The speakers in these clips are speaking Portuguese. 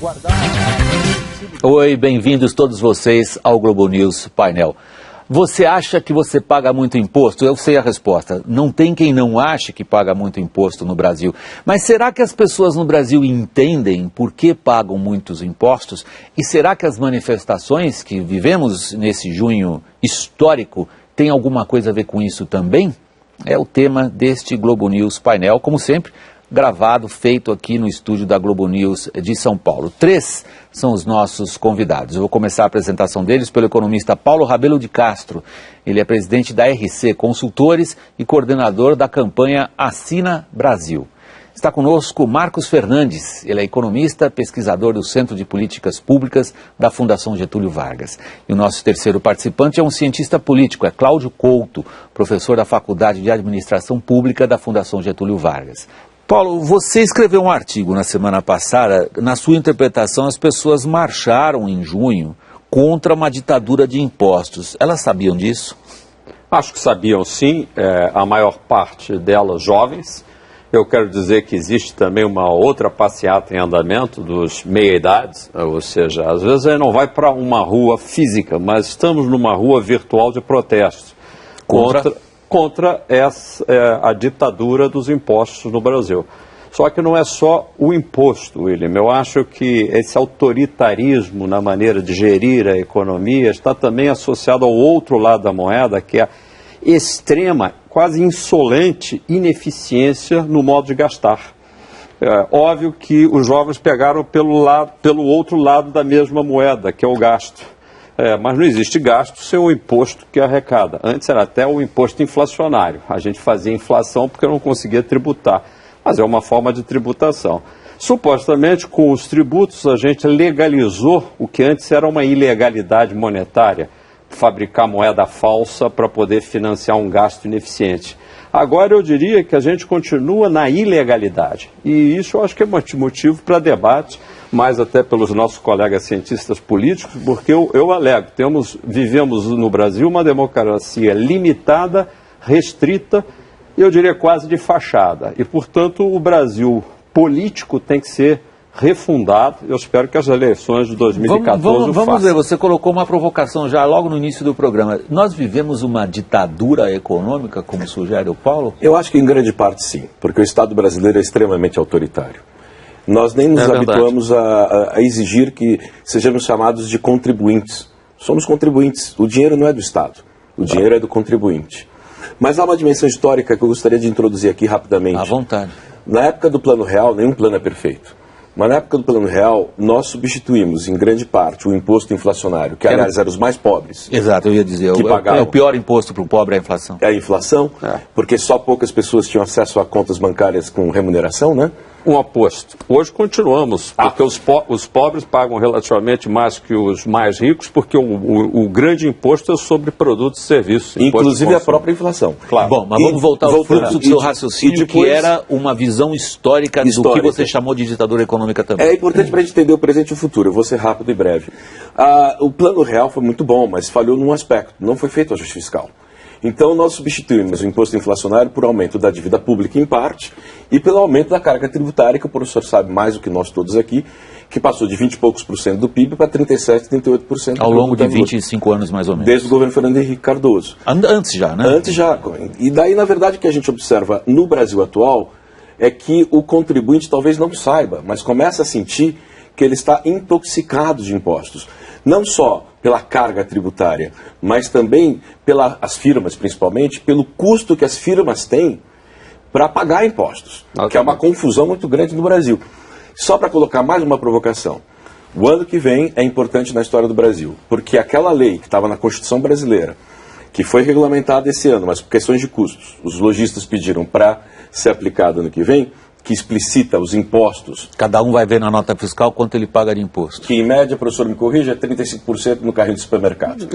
guardar... Oi, bem-vindos todos vocês ao Globo News Painel. Você acha que você paga muito imposto? Eu sei a resposta. Não tem quem não ache que paga muito imposto no Brasil. Mas será que as pessoas no Brasil entendem por que pagam muitos impostos? E será que as manifestações que vivemos nesse junho histórico têm alguma coisa a ver com isso também? É o tema deste Globo News Painel, como sempre, gravado, feito aqui no estúdio da Globo News de São Paulo. 3 são os nossos convidados. Eu vou começar a apresentação deles pelo economista Paulo Rabelo de Castro. Ele é presidente da RC Consultores e coordenador da campanha Assina Brasil. Está conosco Marcos Fernandes. Ele é economista, pesquisador do Centro de Políticas Públicas da Fundação Getúlio Vargas. E o nosso terceiro participante é um cientista político, é Cláudio Couto, professor da Faculdade de Administração Pública da Fundação Getúlio Vargas. Paulo, você escreveu um artigo na semana passada. Na sua interpretação, as pessoas marcharam em junho contra uma ditadura de impostos. Elas sabiam disso? Acho que sabiam sim, a maior parte delas jovens. Eu quero dizer que existe também uma outra passeata em andamento dos meia-idades, ou seja, às vezes a gente não vai para uma rua física, mas estamos numa rua virtual de protesto contra a ditadura dos impostos no Brasil. Só que não é só o imposto, William. Eu acho que esse autoritarismo na maneira de gerir a economia está também associado ao outro lado da moeda, que é a extrema, quase insolente ineficiência no modo de gastar. É óbvio que os jovens pegaram pelo outro lado da mesma moeda, que é o gasto. Mas não existe gasto sem o imposto que arrecada. Antes era até o imposto inflacionário. A gente fazia inflação porque não conseguia tributar. Mas é uma forma de tributação. Supostamente, com os tributos, a gente legalizou o que antes era uma ilegalidade monetária, fabricar moeda falsa para poder financiar um gasto ineficiente. Agora eu diria que a gente continua na ilegalidade. E isso eu acho que é motivo para debate, mais até pelos nossos colegas cientistas políticos, porque eu alego, vivemos no Brasil uma democracia limitada, restrita, e eu diria quase de fachada. E, portanto, o Brasil político tem que ser refundado. Eu espero que as eleições de 2014 Vamos ver, você colocou uma provocação já logo no início do programa. Nós vivemos uma ditadura econômica, como sugere o Paulo? Eu acho que em grande parte sim, porque o Estado brasileiro é extremamente autoritário. Nós nem nos habituamos a exigir que sejamos chamados de contribuintes. Somos contribuintes. O dinheiro não é do Estado, o dinheiro é do contribuinte. Mas há uma dimensão histórica que eu gostaria de introduzir aqui rapidamente. À vontade. Na época do Plano Real, nenhum plano é perfeito. Mas na época do Plano Real, nós substituímos, em grande parte, o imposto inflacionário, que, aliás, era os mais pobres. Exato, eu ia dizer, o pior imposto para o pobre é a inflação. É a inflação, porque só poucas pessoas tinham acesso a contas bancárias com remuneração, né? Um oposto. Hoje continuamos, porque os pobres pagam relativamente mais que os mais ricos, porque o grande imposto é sobre produtos e serviços. Inclusive a própria inflação. Claro. Bom, mas vamos voltar ao fluxo do seu raciocínio, depois, que era uma visão histórica do que você chamou de ditadura econômica também. É importante para a gente entender o presente e o futuro. Eu vou ser rápido e breve. O Plano Real foi muito bom, mas falhou num aspecto. Não foi feito ajuste fiscal. Então, nós substituímos o imposto inflacionário por aumento da dívida pública, em parte, e pelo aumento da carga tributária, que o professor sabe mais do que nós todos aqui, que passou de 20 e poucos por cento do PIB para 37, 38%. Ao longo de 25 anos, mais ou menos. Desde o governo Fernando Henrique Cardoso. Antes já, né? Antes já. E daí, na verdade, o que a gente observa no Brasil atual é que o contribuinte talvez não saiba, mas começa a sentir que ele está intoxicado de impostos. Não só pela carga tributária, mas também pelas firmas, principalmente, pelo custo que as firmas têm para pagar impostos, que é uma confusão muito grande no Brasil. Só para colocar mais uma provocação, o ano que vem é importante na história do Brasil, porque aquela lei que estava na Constituição brasileira, que foi regulamentada esse ano, mas por questões de custos, os lojistas pediram para ser aplicada ano que vem, que explicita os impostos. Cada um vai ver na nota fiscal quanto ele paga de imposto. Que em média, professor me corrija, é 35% no carrinho de supermercado.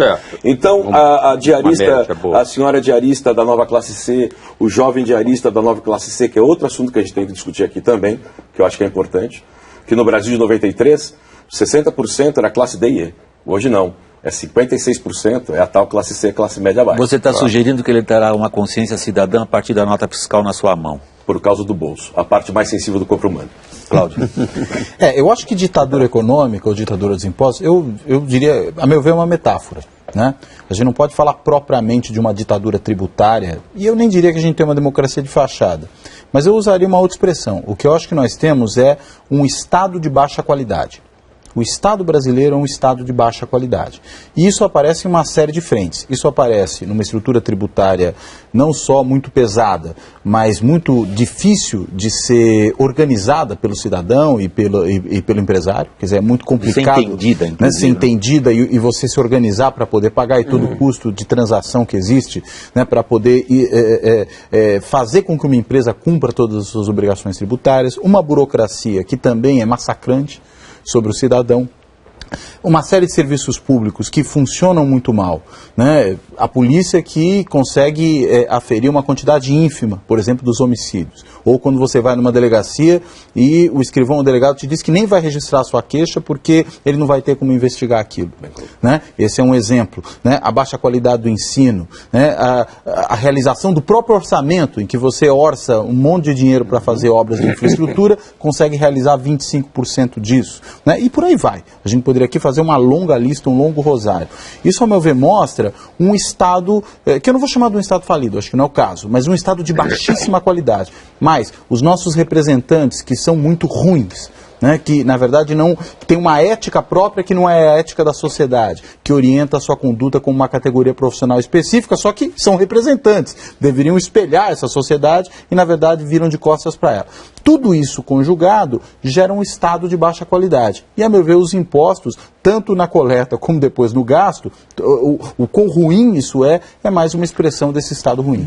Então, a diarista, a senhora diarista da nova classe C, o jovem diarista da nova classe C, que é outro assunto que a gente tem que discutir aqui também, que eu acho que é importante, que no Brasil de 93, 60% era classe D e E. Hoje não. É 56%, é a tal classe C, classe média baixa. Você está sugerindo que ele terá uma consciência cidadã a partir da nota fiscal na sua mão? por causa do bolso, a parte mais sensível do corpo humano. Cláudio. Eu acho que ditadura econômica ou ditadura dos impostos, eu diria, a meu ver, é uma metáfora. Né? A gente não pode falar propriamente de uma ditadura tributária, e eu nem diria que a gente tem uma democracia de fachada, mas eu usaria uma outra expressão. O que eu acho que nós temos é um Estado de baixa qualidade. O Estado brasileiro é um Estado de baixa qualidade. E isso aparece em uma série de frentes. Isso aparece numa estrutura tributária não só muito pesada, mas muito difícil de ser organizada pelo cidadão e pelo empresário. Quer dizer, é muito complicado. Ser entendida, né? Ser entendida e você se organizar para poder pagar e todo o custo de transação que existe, né? Para poder fazer com que uma empresa cumpra todas as suas obrigações tributárias. Uma burocracia que também é massacrante sobre o cidadão, uma série de serviços públicos que funcionam muito mal, né? A polícia que consegue aferir uma quantidade ínfima, por exemplo, dos homicídios, ou quando você vai numa delegacia e o escrivão ou delegado te diz que nem vai registrar a sua queixa porque ele não vai ter como investigar aquilo, né? Esse é um exemplo, né? A baixa qualidade do ensino, né? A realização do próprio orçamento, em que você orça um monte de dinheiro para fazer obras de infraestrutura, consegue realizar 25% disso, né? E por aí vai. A gente poderia aqui fazer uma longa lista, um longo rosário. Isso, ao meu ver, mostra um Estado, que eu não vou chamar de um Estado falido, acho que não é o caso, mas um Estado de baixíssima qualidade. Mas os nossos representantes, que são muito ruins, né, que na verdade não tem uma ética própria que não é a ética da sociedade, que orienta a sua conduta como uma categoria profissional específica, só que são representantes, deveriam espelhar essa sociedade e na verdade viram de costas para ela. Tudo isso conjugado gera um Estado de baixa qualidade. E a meu ver os impostos, tanto na coleta como depois no gasto, o quão ruim isso é mais uma expressão desse Estado ruim.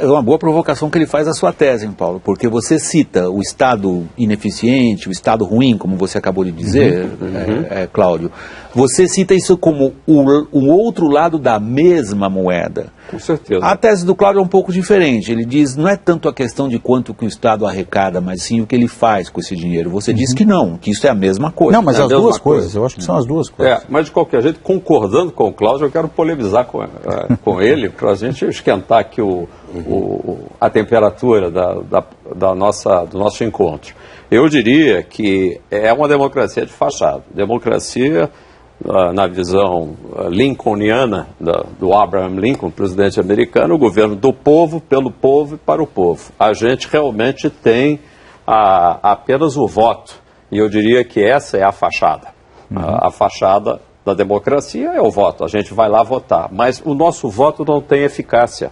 É uma boa provocação que ele faz à sua tese, hein, Paulo, porque você cita o Estado ineficiente, o Estado ruim, como você acabou de dizer, Cláudio. Você cita isso como o outro lado da mesma moeda. Com certeza. A tese do Cláudio é um pouco diferente. Ele diz, não é tanto a questão de quanto que o Estado arrecada, mas sim o que ele faz com esse dinheiro. Você diz que não, que isso é a mesma coisa. Não, mas as duas coisas, eu acho que são as duas coisas. Mas de qualquer jeito, concordando com o Cláudio, eu quero polemizar com ele, para a gente esquentar aqui a temperatura do nosso encontro. Eu diria que é uma democracia de fachada. Democracia, na visão lincolniana do Abraham Lincoln, presidente americano, o governo do povo, pelo povo e para o povo. A gente realmente tem apenas o voto, e eu diria que essa é a fachada. A fachada da democracia é o voto, a gente vai lá votar, mas o nosso voto não tem eficácia.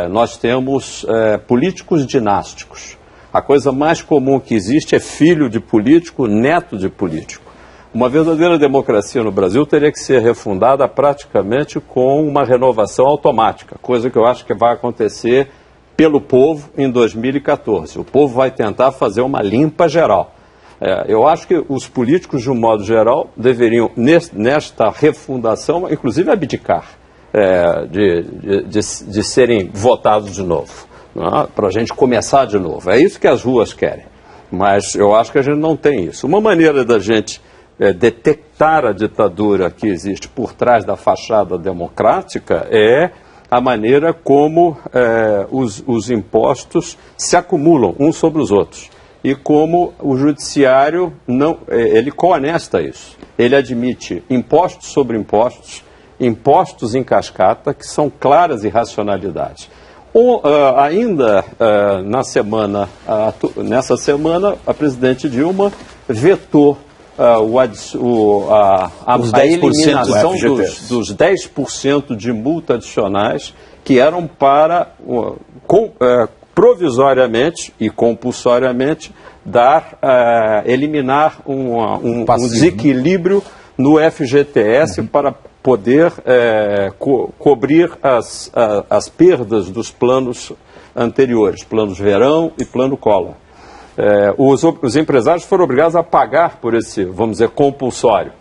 Nós temos políticos dinásticos. A coisa mais comum que existe é filho de político, neto de político. Uma verdadeira democracia no Brasil teria que ser refundada praticamente com uma renovação automática, coisa que eu acho que vai acontecer pelo povo em 2014. O povo vai tentar fazer uma limpa geral. Eu acho que os políticos, de um modo geral, deveriam, nesta refundação, inclusive abdicar de serem votados de novo, para a gente começar de novo. É isso que as ruas querem, mas eu acho que a gente não tem isso. Uma maneira da gente detectar a ditadura que existe por trás da fachada democrática é a maneira como os impostos se acumulam uns sobre os outros e como o judiciário ele coonesta isso. Ele admite impostos sobre impostos, impostos em cascata, que são claras irracionalidades. Nessa semana, a presidente Dilma vetou a eliminação dos 10% de multa adicionais que eram para provisoriamente e compulsoriamente eliminar um desequilíbrio no FGTS para poder cobrir as perdas dos planos anteriores, planos verão e plano Collor. Os empresários foram obrigados a pagar por esse, vamos dizer, compulsório.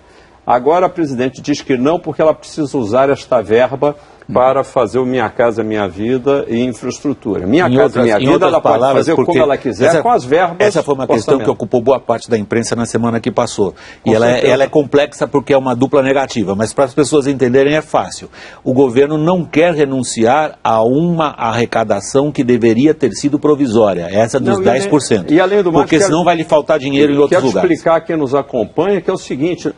Agora a presidente diz que não, porque ela precisa usar esta verba para fazer o Minha Casa Minha Vida e infraestrutura. Minha Casa Minha Vida, ela pode fazer como ela quiser com as verbas. Essa foi uma questão que ocupou boa parte da imprensa na semana que passou. E ela é complexa porque é uma dupla negativa, mas para as pessoas entenderem é fácil. O governo não quer renunciar a uma arrecadação que deveria ter sido provisória, essa dos 10%. E além do mais, porque senão vai lhe faltar dinheiro em outros lugares. Quero explicar a quem nos acompanha que é o seguinte: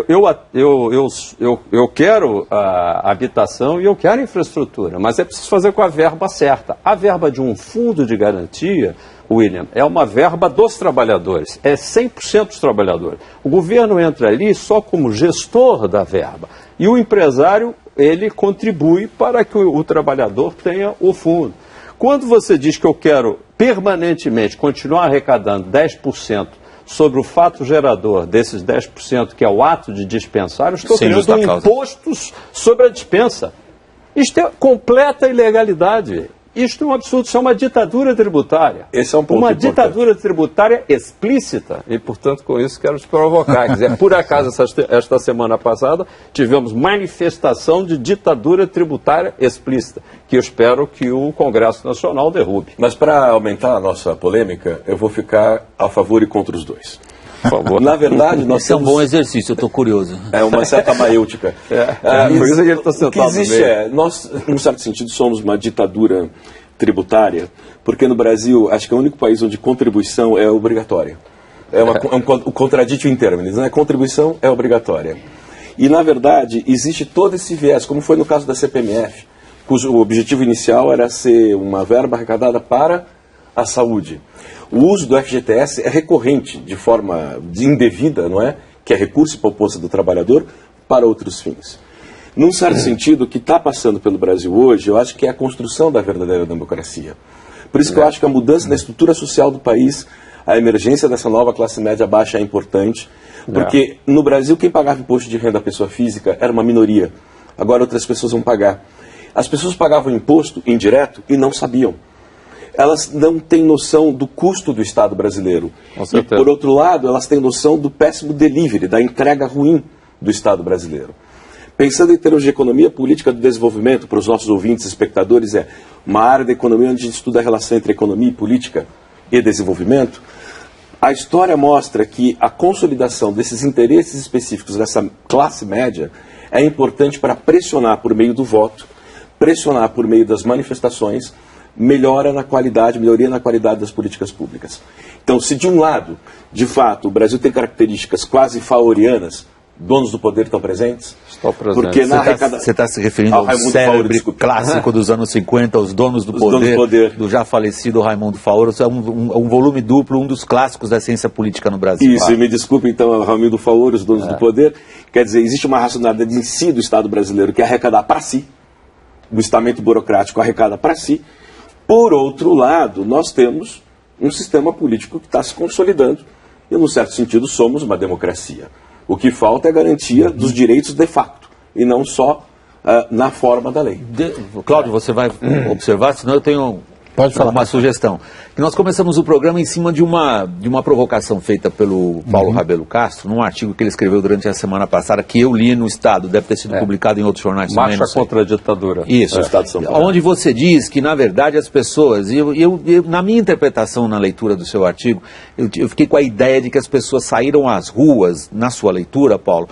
eu quero a habitação e eu quero a infraestrutura, mas é preciso fazer com a verba certa. A verba de um fundo de garantia, William, é uma verba dos trabalhadores, é 100% dos trabalhadores. O governo entra ali só como gestor da verba e o empresário, ele contribui para que o trabalhador tenha o fundo. Quando você diz que eu quero permanentemente continuar arrecadando 10% sobre o fato gerador desses 10%, que é o ato de dispensar, eu estou criando impostos sobre a dispensa. Isto é completa ilegalidade. Isto é um absurdo, isso é uma ditadura tributária. Esse é um ponto uma importante. Ditadura tributária explícita. E, portanto, com isso quero te provocar. Quer dizer, por acaso, esta semana passada, tivemos manifestação de ditadura tributária explícita, que eu espero que o Congresso Nacional derrube. Mas para aumentar a nossa polêmica, eu vou ficar a favor e contra os dois. Por favor. Na verdade, nós Esse é um bom exercício, eu estou curioso. É uma certa maêutica. Por isso que ele está sentado O que existe no meio. nós, num certo sentido, somos uma ditadura tributária, porque no Brasil, acho que é o único país onde contribuição é obrigatória. É um contraditio in terminis, né? Contribuição é obrigatória. E, na verdade, existe todo esse viés, como foi no caso da CPMF, cujo objetivo inicial era ser uma verba arrecadada para a saúde. O uso do FGTS é recorrente, de forma indevida, não é? Que é recurso para o posto do trabalhador, para outros fins. Num certo sentido, o que está passando pelo Brasil hoje, eu acho que é a construção da verdadeira democracia. Por isso que eu acho que a mudança na estrutura social do país, a emergência dessa nova classe média baixa é importante, porque no Brasil quem pagava imposto de renda à pessoa física era uma minoria. Agora outras pessoas vão pagar. As pessoas pagavam imposto indireto e não sabiam. Elas não têm noção do custo do Estado brasileiro. E, por outro lado, elas têm noção do péssimo delivery, da entrega ruim do Estado brasileiro. Pensando em termos de economia política do desenvolvimento, para os nossos ouvintes e espectadores, é uma área da economia onde a gente estuda a relação entre economia e política e desenvolvimento. A história mostra que a consolidação desses interesses específicos dessa classe média é importante para pressionar por meio do voto, pressionar por meio das manifestações, melhoria na qualidade das políticas públicas. Então, se de um lado, de fato, o Brasil tem características quase faorianas, donos do poder estão presentes? Estão presentes. Porque na arrecadação... Você está se referindo ao célebre clássico dos anos 50, Os Donos do Poder, do já falecido Raimundo Faoro. É um volume duplo, um dos clássicos da ciência política no Brasil. Isso, e me desculpe então, Raimundo Faoro, Os Donos do Poder. Quer dizer, existe uma racionalidade em si do Estado brasileiro que é arrecadar para si, o estamento burocrático arrecada para si. Por outro lado, nós temos um sistema político que está se consolidando e, num certo sentido, somos uma democracia. O que falta é a garantia dos direitos de facto e não só na forma da lei. Cláudio, você vai observar, senão eu tenho uma sugestão. Que nós começamos o programa em cima de uma provocação feita pelo Paulo Rabelo Castro, num artigo que ele escreveu durante a semana passada, que eu li no Estado, deve ter sido publicado em outros jornais também. Marcha contra a ditadura. Isso, Estado de São Paulo. Onde você diz que, na verdade, as pessoas, na minha interpretação na leitura do seu artigo, eu fiquei com a ideia de que as pessoas saíram às ruas, na sua leitura, Paulo,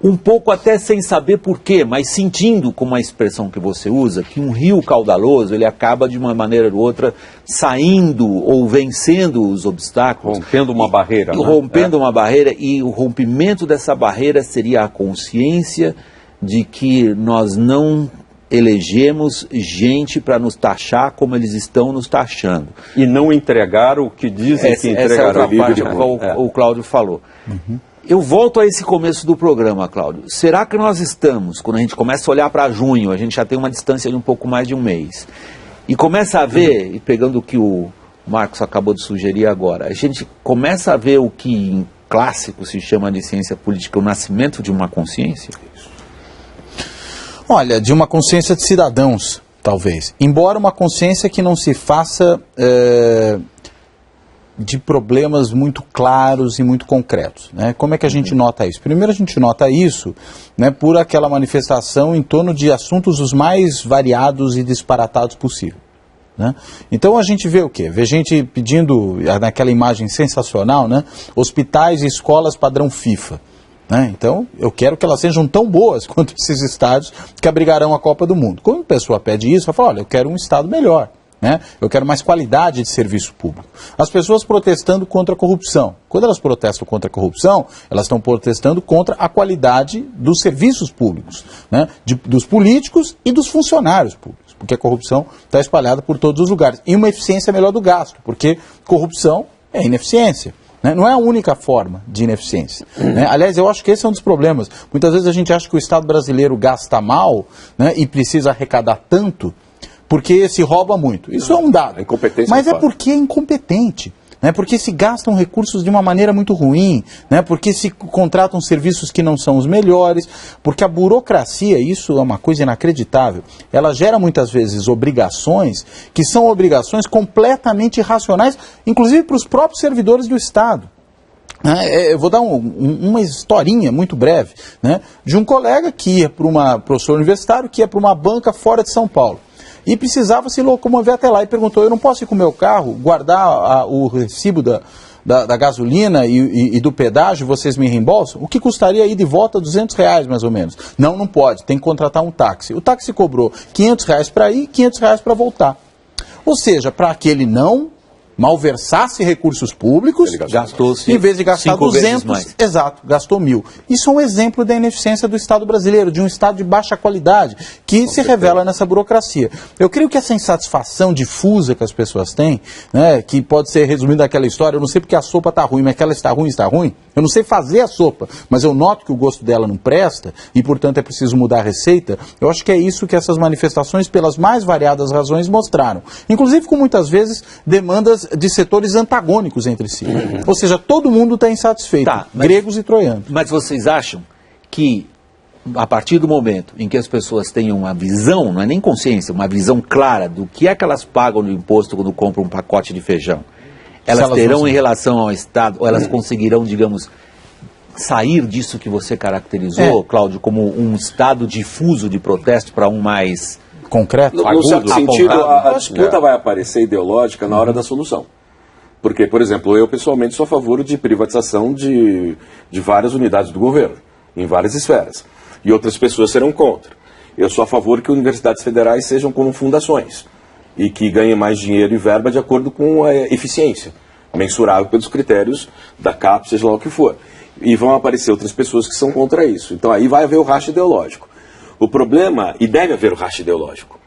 um pouco até sem saber porquê, mas sentindo, como a expressão que você usa, que um rio caudaloso, ele acaba de uma maneira ou outra saindo ou vencendo os obstáculos. Rompendo uma barreira. Rompendo uma barreira, e o rompimento dessa barreira seria a consciência de que nós não elegemos gente para nos taxar como eles estão nos taxando. E não entregar o que dizem que entregarão. Essa é outra parte que o Cláudio falou. Eu volto a esse começo do programa, Cláudio. Será que nós estamos, quando a gente começa a olhar para junho, a gente já tem uma distância de um pouco mais de um mês, e começa a ver, e pegando o que o Marcos acabou de sugerir agora, a gente começa a ver o que em clássico se chama de ciência política, o nascimento de uma consciência? Olha, de uma consciência de cidadãos, talvez. Embora uma consciência que não se faça de problemas muito claros e muito concretos, né? Como é que a gente nota isso? Primeiro a gente nota isso, né, por aquela manifestação em torno de assuntos os mais variados e disparatados possível, né? Então a gente vê o quê? Vê gente pedindo, naquela imagem sensacional, né, hospitais e escolas padrão FIFA. Né? Então, eu quero que elas sejam tão boas quanto esses estádios que abrigarão a Copa do Mundo. Quando a pessoa pede isso, ela fala, olha, eu quero um estado melhor, né? Eu quero mais qualidade de serviço público. As pessoas protestando contra a corrupção. Quando elas protestam contra a corrupção, elas estão protestando contra a qualidade dos serviços públicos, né? Dos políticos e dos funcionários públicos, porque a corrupção está espalhada por todos os lugares. E uma eficiência melhor do gasto, porque corrupção é ineficiência. Não é a única forma de ineficiência. Né? Aliás, eu acho que esse é um dos problemas. Muitas vezes a gente acha que o Estado brasileiro gasta mal, né, e precisa arrecadar tanto porque se rouba muito. Isso é um dado. Mas é porque é incompetente. Né? Porque se gastam recursos de uma maneira muito ruim, né? Porque se contratam serviços que não são os melhores, porque a burocracia, isso é uma coisa inacreditável, ela gera muitas vezes obrigações que são obrigações completamente irracionais, inclusive para os próprios servidores do Estado. Eu vou dar uma historinha muito breve, né, de um colega que ia para professor universitário, que ia para uma banca fora de São Paulo. E precisava se locomover até lá e perguntou, eu não posso ir com o meu carro, guardar o recibo da gasolina e do pedágio, vocês me reembolsam? O que custaria ir de volta R$200 mais ou menos? Não, não pode, tem que contratar um táxi. O táxi cobrou R$500 para ir e R$500 para voltar. Ou seja, para que ele não malversasse recursos públicos, em vez de gastar 200, exato, gastou 1.000. Isso é um exemplo da ineficiência do Estado brasileiro, de um Estado de baixa qualidade, que se revela nessa burocracia. Eu creio que essa insatisfação difusa que as pessoas têm, né, que pode ser resumida naquela história, eu não sei porque a sopa está ruim, mas que ela está ruim, eu não sei fazer a sopa, mas eu noto que o gosto dela não presta, e portanto é preciso mudar a receita. Eu acho que é isso que essas manifestações, pelas mais variadas razões, mostraram. Inclusive com muitas vezes demandas de setores antagônicos entre si. Ou seja, todo mundo está insatisfeito, gregos e troianos. Mas vocês acham que, a partir do momento em que as pessoas tenham uma visão, não é nem consciência, uma visão clara do que é que elas pagam no imposto quando compram um pacote de feijão, elas terão em relação ao Estado, ou elas conseguirão, digamos, sair disso que você caracterizou, Cláudio, como um estado difuso de protesto para um mais concreto? No certo sentido, a disputa vai aparecer ideológica na hora da solução. Porque, por exemplo, eu pessoalmente sou a favor de privatização de várias unidades do governo, em várias esferas. E outras pessoas serão contra. Eu sou a favor que universidades federais sejam como fundações e que ganhem mais dinheiro e verba de acordo com a eficiência, mensurável pelos critérios da CAPES, seja lá o que for. E vão aparecer outras pessoas que são contra isso. Então aí vai haver o racha ideológico. O problema, e deve haver o racha ideológico,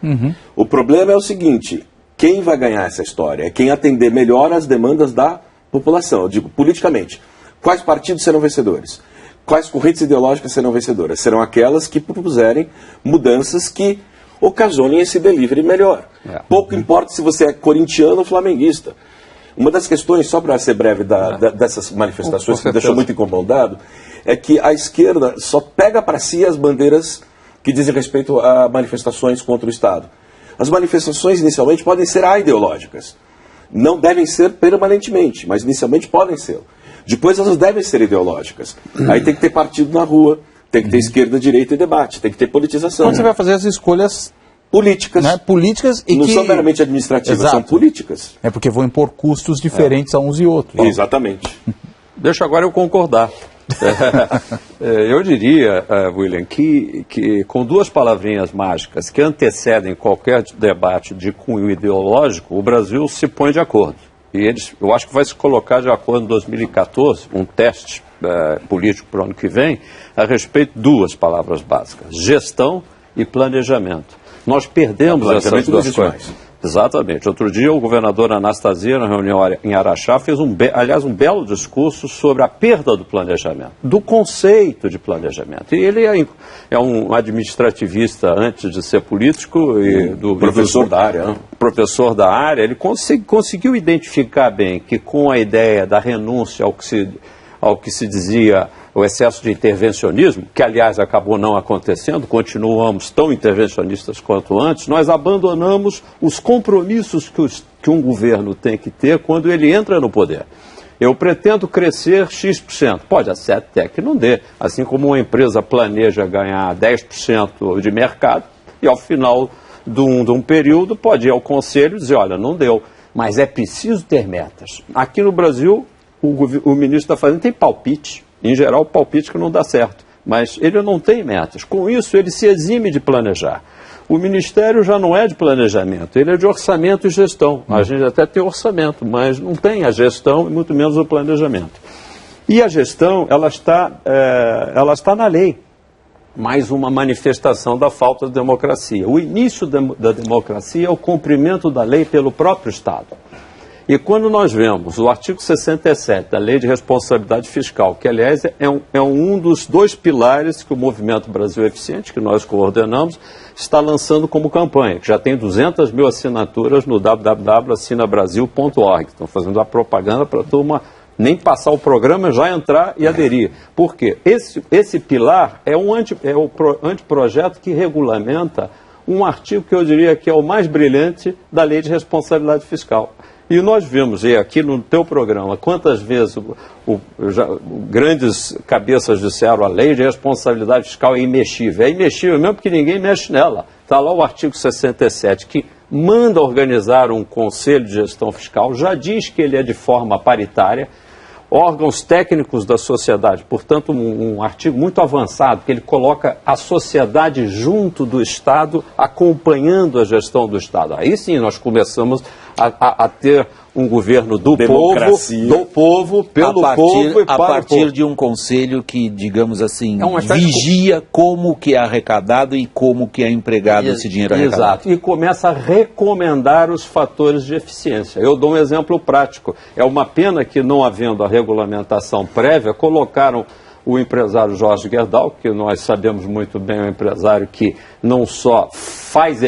o problema é o seguinte, quem vai ganhar essa história é quem atender melhor as demandas da população. Eu digo, politicamente, quais partidos serão vencedores? Quais correntes ideológicas serão vencedoras? Serão aquelas que propuserem mudanças que ocasionem esse delivery melhor. Pouco importa se você é corintiano ou flamenguista. Uma das questões, só para ser breve, dessas manifestações que me deixou muito incomodado, é que a esquerda só pega para si as bandeiras que dizem respeito a manifestações contra o Estado. As manifestações inicialmente podem ser aideológicas. Não devem ser permanentemente, mas inicialmente podem ser. Depois elas devem ser ideológicas. Aí tem que ter partido na rua, tem que ter esquerda, direita e debate, tem que ter politização. Então você vai fazer as escolhas políticas. Né? Políticas e não são meramente administrativas, são políticas. É porque vão impor custos diferentes a uns e outros. Exatamente. Deixa agora eu concordar. Eu diria, William, que com duas palavrinhas mágicas que antecedem qualquer debate de cunho ideológico, o Brasil se põe de acordo. E eu acho que vai se colocar de acordo em 2014, um teste político para o ano que vem, a respeito de duas palavras básicas, gestão e planejamento. Nós perdemos essas duas coisas. Exatamente. Outro dia o governador Anastasia, na reunião em Araxá, fez um belo discurso sobre a perda do planejamento, do conceito de planejamento. E ele é um administrativista antes de ser político e professor da área. Professor da área, ele conseguiu identificar bem que com a ideia da renúncia ao que se dizia o excesso de intervencionismo, que aliás acabou não acontecendo, continuamos tão intervencionistas quanto antes, nós abandonamos os compromissos que um governo tem que ter quando ele entra no poder. Eu pretendo crescer X%, pode ser até que não dê, assim como uma empresa planeja ganhar 10% de mercado e ao final de um período pode ir ao conselho e dizer, olha, não deu, mas é preciso ter metas. Aqui no Brasil, o ministro da Fazenda tem palpite. Em geral, o palpite que não dá certo, mas ele não tem metas. Com isso, ele se exime de planejar. O Ministério já não é de planejamento, ele é de orçamento e gestão. A gente até tem orçamento, mas não tem a gestão e muito menos o planejamento. E a gestão, ela está na lei, mais uma manifestação da falta de democracia. O início da democracia é o cumprimento da lei pelo próprio Estado. E quando nós vemos o artigo 67 da Lei de Responsabilidade Fiscal, que, aliás, é um dos 2 pilares que o Movimento Brasil Eficiente, que nós coordenamos, está lançando como campanha, que já tem 200 mil assinaturas no www.assinabrasil.org. Estão fazendo a propaganda para a turma nem passar o programa, já entrar e aderir. Por quê? Esse pilar é o anteprojeto que regulamenta um artigo que eu diria que é o mais brilhante da Lei de Responsabilidade Fiscal. E nós vimos, e aqui no teu programa, quantas vezes grandes cabeças disseram a lei de responsabilidade fiscal é imexível. É imexível mesmo porque ninguém mexe nela. Está lá o artigo 67, que manda organizar um conselho de gestão fiscal, já diz que ele é de forma paritária, órgãos técnicos da sociedade, portanto um artigo muito avançado, que ele coloca a sociedade junto do Estado, acompanhando a gestão do Estado. Aí sim nós começamos a ter um governo do povo, pelo povo e para o povo. A partir de um conselho que, digamos assim, vigia como que é arrecadado e como que é empregado esse dinheiro arrecadado. Exato, e começa a recomendar os fatores de eficiência. Eu dou um exemplo prático. É uma pena que, não havendo a regulamentação prévia, colocaram o empresário Jorge Gerdau, que nós sabemos muito bem, é um empresário que não só faz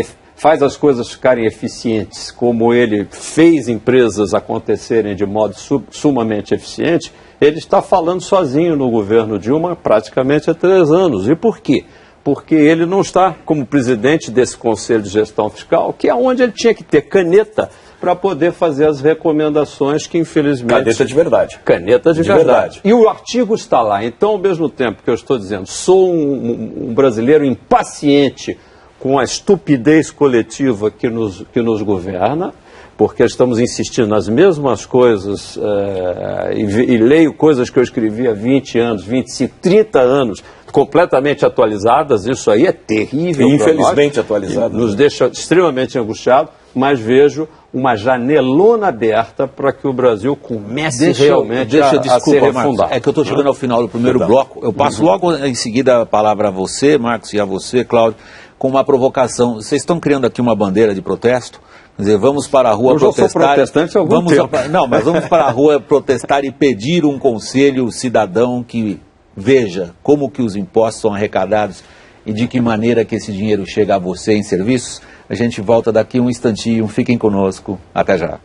as coisas ficarem eficientes, como ele fez empresas acontecerem de modo sumamente eficiente, ele está falando sozinho no governo Dilma praticamente há 3 anos. E por quê? Porque ele não está como presidente desse Conselho de Gestão Fiscal, que é onde ele tinha que ter caneta para poder fazer as recomendações que, infelizmente... Caneta de verdade. Caneta de verdade. E o artigo está lá. Então, ao mesmo tempo que eu estou dizendo, sou um brasileiro impaciente com a estupidez coletiva que nos governa, porque estamos insistindo nas mesmas coisas e leio coisas que eu escrevi há 20 anos, 25, 30 anos, completamente atualizadas. Isso aí é terrível. Infelizmente atualizadas. Nos deixa extremamente angustiados, mas vejo uma janelona aberta para que o Brasil comece realmente a ser refundado. Marcos, é que eu estou chegando ao final do primeiro bloco. Eu passo logo em seguida a palavra a você, Marcos, e a você, Cláudio, com uma provocação. Vocês estão criando aqui uma bandeira de protesto? Quer dizer, vamos para a rua protestar. Eu sou protestante há algum tempo. Não, mas vamos para a rua protestar e pedir um conselho cidadão que veja como que os impostos são arrecadados e de que maneira que esse dinheiro chega a você em serviços. A gente volta daqui um instantinho. Fiquem conosco. Até já.